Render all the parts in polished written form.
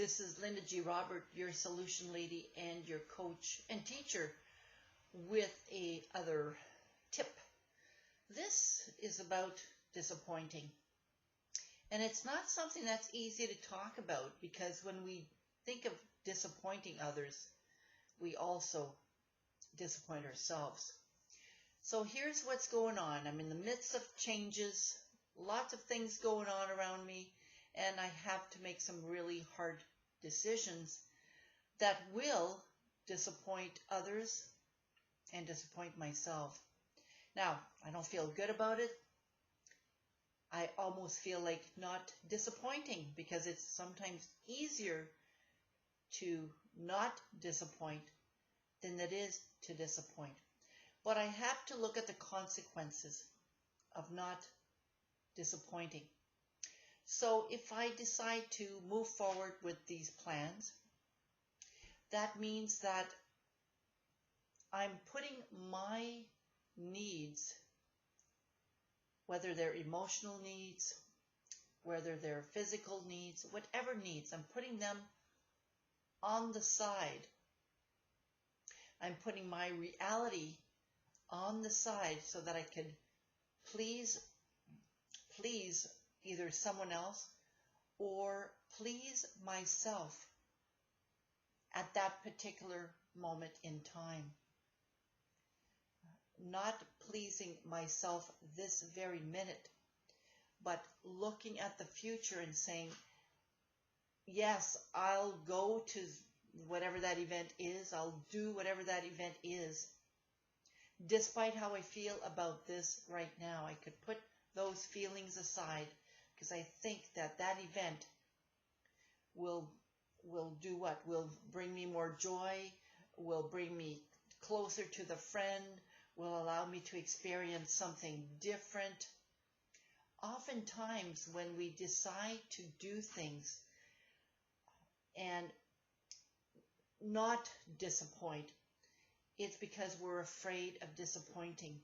this is Linda G. Robert, your solution lady and your coach and teacher with a other tip. This is about disappointing. And it's not something that's easy to talk about, because when we think of disappointing others, we also disappoint ourselves. So here's what's going on. I'm in the midst of changes, lots of things going on around me, and I have to make some really hard decisions that will disappoint others and disappoint myself. Now, I don't feel good about it. I almost feel like not disappointing, because it's sometimes easier to not disappoint than it is to disappoint. But I have to look at the consequences of not disappointing. So if I decide to move forward with these plans, that means that I'm putting my needs, whether they're emotional needs, whether they're physical needs, whatever needs, I'm putting them on the side. I'm putting my reality on the side so that I could please either someone else or please myself at that particular moment in time. Not pleasing myself this very minute, but looking at the future and saying, yes, I'll go to whatever that event is, I'll do whatever that event is, despite how I feel about this right now. I could put those feelings aside, because I think that that event will do what? Will bring me more joy, will bring me closer to the friend, will allow me to experience something different. Oftentimes when we decide to do things and not disappoint, it's because we're afraid of disappointing.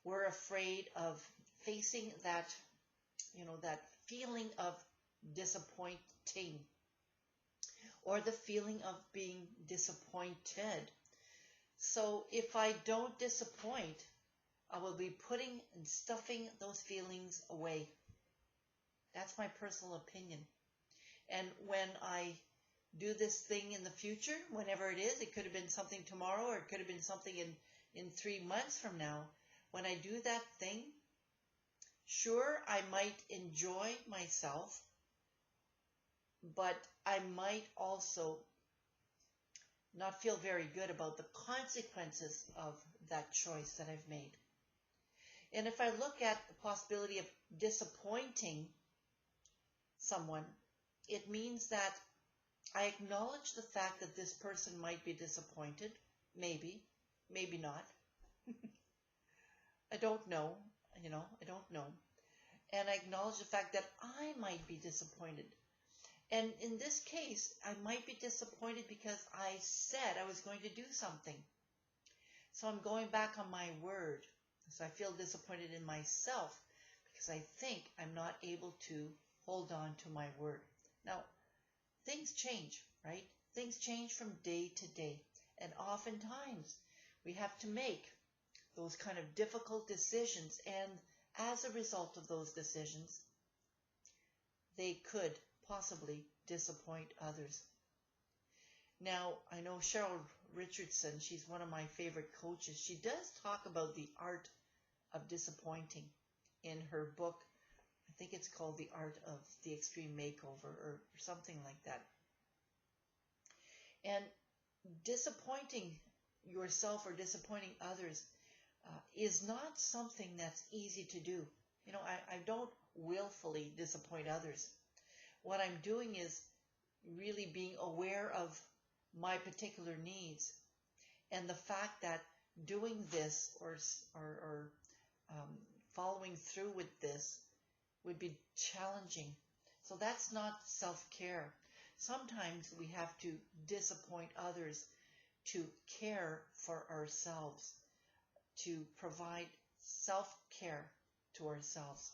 We're afraid of facing that, that feeling of disappointing, or the feeling of being disappointed. So if I don't disappoint, I will be putting and stuffing those feelings away. That's my personal opinion. And when I do this thing in the future, whenever it is, it could have been something tomorrow, or it could have been something in 3 months from now. When I do that thing, sure, I might enjoy myself, but I might also not feel very good about the consequences of that choice that I've made. And if I look at the possibility of disappointing someone, it means that I acknowledge the fact that this person might be disappointed. Maybe not. I don't know, I don't know. And I acknowledge the fact that I might be disappointed. And in this case, I might be disappointed because I said I was going to do something. So I'm going back on my word. So I feel disappointed in myself because I think I'm not able to hold on to my word. Now, things change, right? Things change from day to day. And oftentimes, we have to make those kind of difficult decisions. And as a result of those decisions, they could possibly disappoint others. Now, I know Cheryl Richardson, she's one of my favorite coaches. She does talk about the art of disappointing in her book. I think it's called The Art of the Extreme Makeover, or something like that. And disappointing yourself or disappointing others is not something that's easy to do. I don't willfully disappoint others. What I'm doing is really being aware of my particular needs, and the fact that doing this or following through with this would be challenging. So that's not self-care. Sometimes we have to disappoint others to care for ourselves, to provide self-care to ourselves.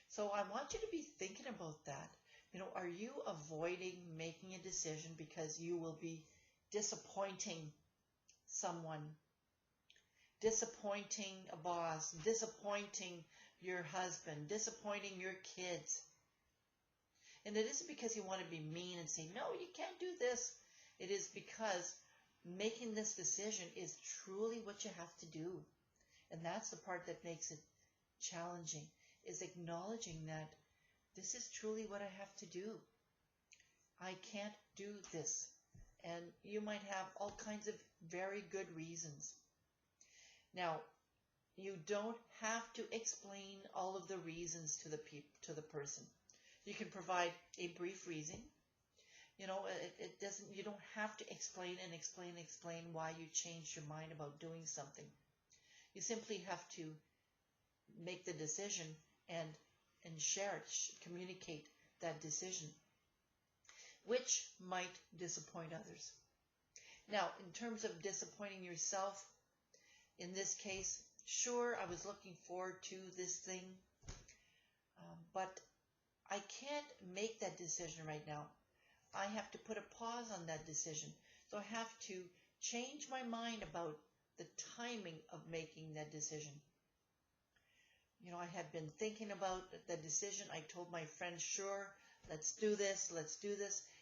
So I want you to be thinking about that. Are you avoiding making a decision because you will be disappointing someone, disappointing a boss, disappointing your husband, disappointing your kids? And it isn't because you want to be mean and say, no, you can't do this. It is because making this decision is truly what you have to do. And that's the part that makes it challenging, is acknowledging that this is truly what I have to do. I can't do this. And you might have all kinds of very good reasons. Now, you don't have to explain all of the reasons to the person. You can provide a brief reason. You don't have to explain why you changed your mind about doing something. You simply have to make the decision and share it, communicate that decision, which might disappoint others. Now, in terms of disappointing yourself, in this case, sure, I was looking forward to this thing, but I can't make that decision right now. I have to put a pause on that decision. So I have to change my mind about the timing of making that decision. I had been thinking about the decision. I told my friend, sure, let's do this.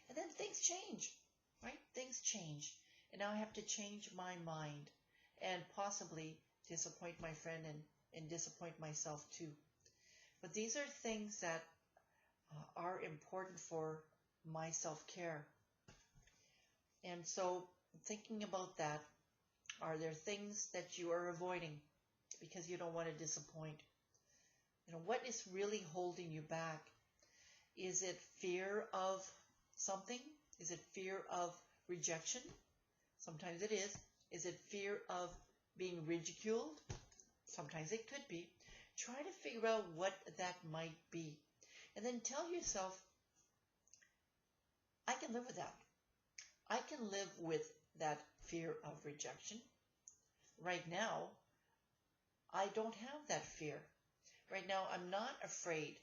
And then things change, right? Things change. And now I have to change my mind and possibly disappoint my friend and disappoint myself too. But these are things that are important for my self-care. And so thinking about that, are there things that you are avoiding because you don't want to disappoint? What is really holding you back? Is it fear of something? Is it fear of rejection? Sometimes it is. Is it fear of being ridiculed? Sometimes it could be. Try to figure out what that might be. And then tell yourself, I can live with that. I can live with that fear of rejection. Right now, I don't have that fear. Right now, I'm not afraid.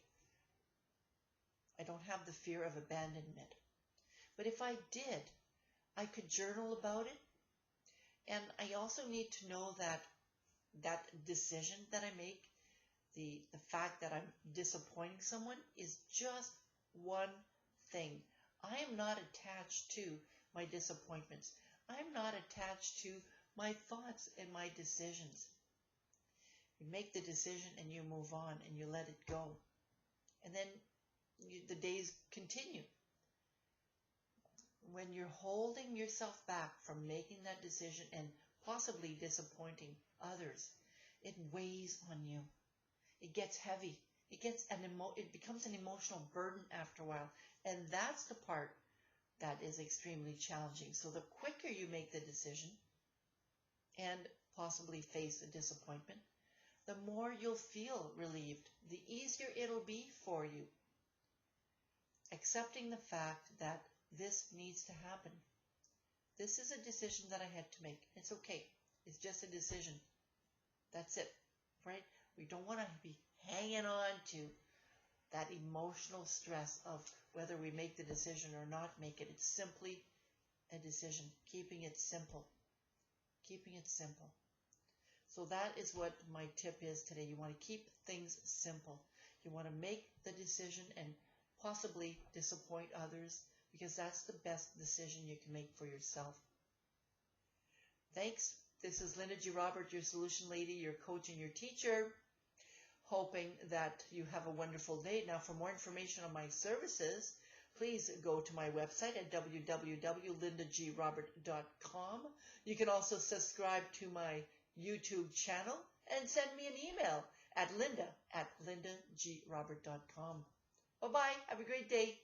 I don't have the fear of abandonment. But if I did, I could journal about it. And I also need to know that that decision that I make, the fact that I'm disappointing someone, is just one thing. I am not attached to my disappointments. I'm not attached to my thoughts and my decisions. You make the decision and you move on and you let it go. And then the days continue. When you're holding yourself back from making that decision and possibly disappointing others, it weighs on you. It gets heavy. It becomes an emotional burden after a while. And that's the part that is extremely challenging. So the quicker you make the decision and possibly face the disappointment, the more you'll feel relieved, the easier it'll be for you. Accepting the fact that this needs to happen. This is a decision that I had to make. It's okay. It's just a decision. That's it, right? We don't want to be hanging on to that emotional stress of whether we make the decision or not make it. It's simply a decision. Keeping it simple. Keeping it simple. So that is what my tip is today. You want to keep things simple. You want to make the decision and possibly disappoint others, because that's the best decision you can make for yourself. Thanks. This is Linda G. Robert, your solution lady, your coach and your teacher. Hoping that you have a wonderful day. Now, for more information on my services, please go to my website at www.lindagrobert.com. You can also subscribe to my YouTube channel and send me an email at linda@lindagrobert.com. Bye-bye. Have a great day.